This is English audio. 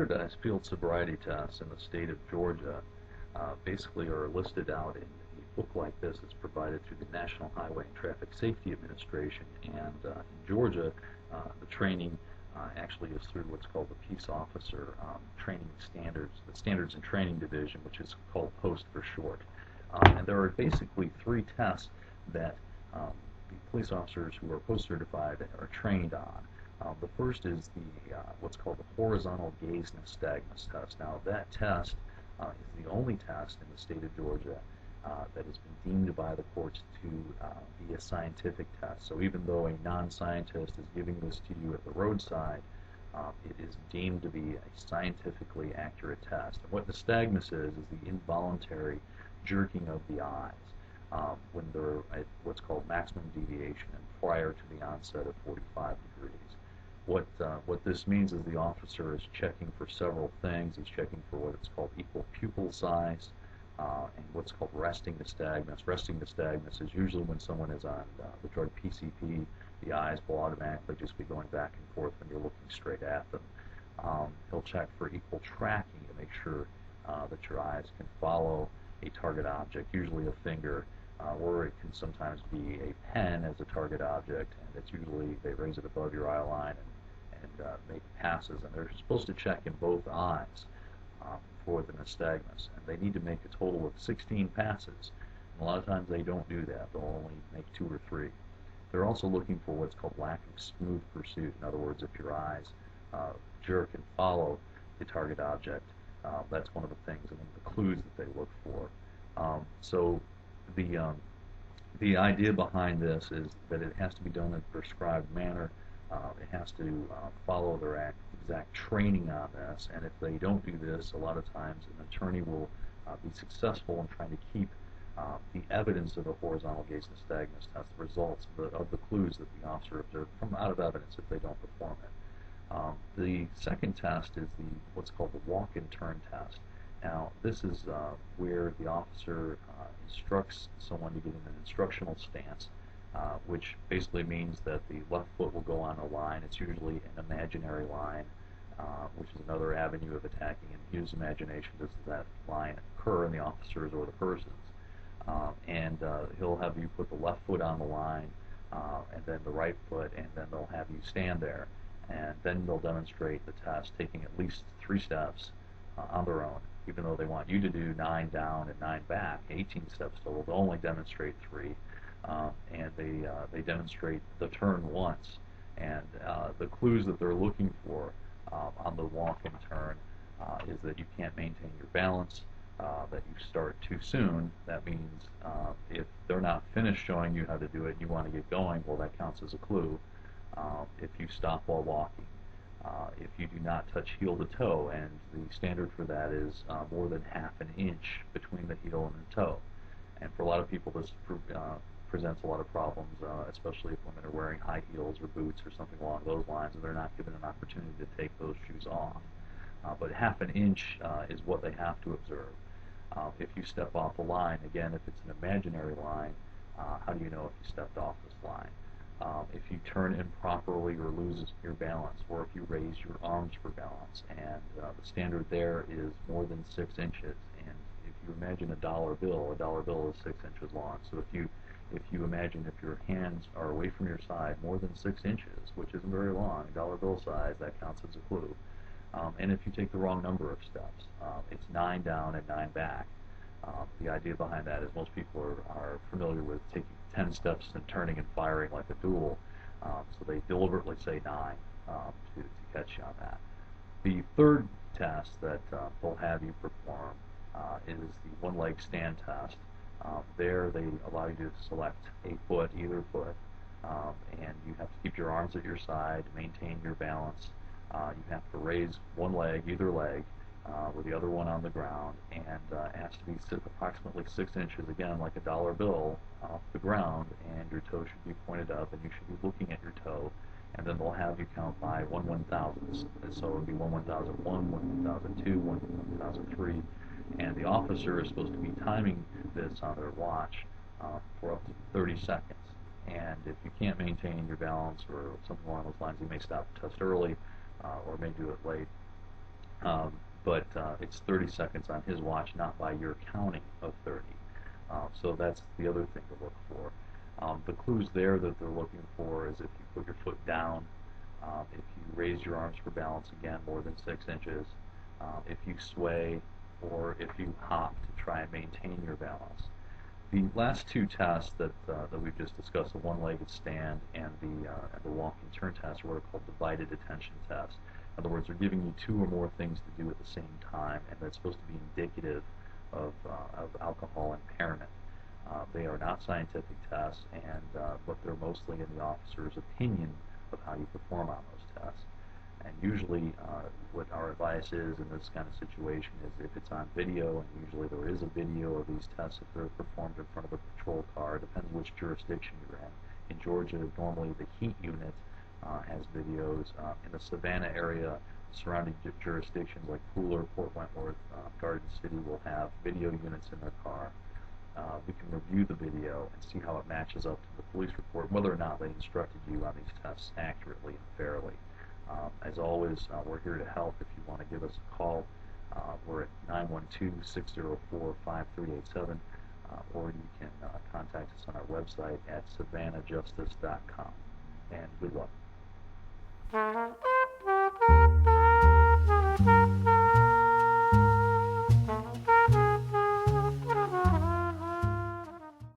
standardized field sobriety tests in the state of Georgia basically are listed out in a book like this. It's provided through the National Highway and Traffic Safety Administration, and in Georgia, the training actually is through what's called the Peace Officer Training Standards, the Standards and Training Division, which is called POST for short. And there are basically three tests that the police officers who are post-certified are trained on. The first is the what's called the horizontal gaze nystagmus test. Now that test is the only test in the state of Georgia that has been deemed by the courts to be a scientific test. So even though a non-scientist is giving this to you at the roadside, it is deemed to be a scientifically accurate test. And what nystagmus is the involuntary jerking of the eyes when they're at what's called maximum deviation and prior to the onset of 45 degrees. What this means is the officer is checking for several things. He's checking for what it's called equal pupil size and what's called resting nystagmus. Resting nystagmus is usually when someone is on the drug PCP, the eyes will automatically just be going back and forth when you're looking straight at them. He'll check for equal tracking to make sure that your eyes can follow a target object, usually a finger, or it can sometimes be a pen as a target object, and it's usually they raise it above your eye line and make passes, and they're supposed to check in both eyes for the nystagmus, and they need to make a total of 16 passes. And a lot of times they don't do that. They'll only make 2 or 3. They're also looking for what's called lack of smooth pursuit. In other words, if your eyes jerk and follow the target object, that's one of the things, and the clues that they look for. So the idea behind this is that it has to be done in a prescribed manner. It has to follow their exact training on this, and if they don't do this, a lot of times an attorney will be successful in trying to keep the evidence of the horizontal gaze nystagmus test, the results of the clues that the officer observed, from out of evidence if they don't perform it. The second test is what's called the walk and turn test. Now, this is where the officer instructs someone to get in an instructional stance, which basically means that the left foot will go on a line. It's usually an imaginary line, which is another avenue of attacking in his imagination. Does that line occur in the officer's or the person's? And he'll have you put the left foot on the line, and then the right foot, and then they'll have you stand there. And then they'll demonstrate the test, taking at least 3 steps on their own, even though they want you to do 9 down and 9 back, 18 steps total. They'll only demonstrate 3, and they demonstrate the turn once. And the clues that they're looking for on the walk and turn is that you can't maintain your balance, that you start too soon. That means if they're not finished showing you how to do it and you want to get going, well, that counts as a clue. If you stop while walking, if you do not touch heel to toe, and the standard for that is more than ½ an inch between the heel and the toe. And for a lot of people, this presents a lot of problems, especially if women are wearing high heels or boots or something along those lines, and they're not given an opportunity to take those shoes off. But ½ an inch is what they have to observe. If you step off the line, again, if it's an imaginary line, how do you know if you stepped off this line? If you turn improperly or lose your balance, or if you raise your arms for balance, and the standard there is more than 6 inches. And if you imagine a dollar bill is 6 inches long. So if you imagine if your hands are away from your side more than 6 inches, which isn't very long, dollar bill size, that counts as a clue. And if you take the wrong number of steps, it's 9 down and 9 back. The idea behind that is most people are familiar with taking 10 steps and turning and firing like a duel, so they deliberately say 9 to catch you on that. The third test that they'll have you perform is the one-leg stand test. There they allow you to select a foot, either foot, and you have to keep your arms at your side, maintain your balance. You have to raise one leg, either leg, with the other one on the ground, and it has to be approximately 6 inches, again, like a dollar bill off the ground, and your toe should be pointed up, and you should be looking at your toe, and then they'll have you count by 1/1000. So it would be 1/1001, 1/1002, 1/1003, and the officer is supposed to be timing this on their watch for up to 30 seconds. And if you can't maintain your balance or something along those lines, you may stop the test early or may do it late. but it's 30 seconds on his watch, not by your counting of 30. So that's the other thing to look for. The clues there that they're looking for is if you put your foot down, if you raise your arms for balance again more than 6 inches, if you sway, or if you hop to try and maintain your balance. The last two tests that we've just discussed, the one-legged stand and the walking turn test, are what are called divided attention tests. In other words, they're giving you 2 or more things to do at the same time, and that's supposed to be indicative of alcohol impairment. They are not scientific tests, but they're mostly in the officer's opinion of how you perform on those tests. And usually what our advice is in this kind of situation is if it's on video, and usually there is a video of these tests if they're performed in front of a patrol car. It depends which jurisdiction you're in. In Georgia, normally the heat unit has videos. In the Savannah area, surrounding jurisdictions like Pooler, Port Wentworth, Garden City will have video units in their car. We can review the video and see how it matches up to the police report, whether or not they instructed you on these tests accurately and fairly. As always, we're here to help. If you want to give us a call, we're at 912-604-5387, or you can contact us on our website at savannahjustice.com. And good luck.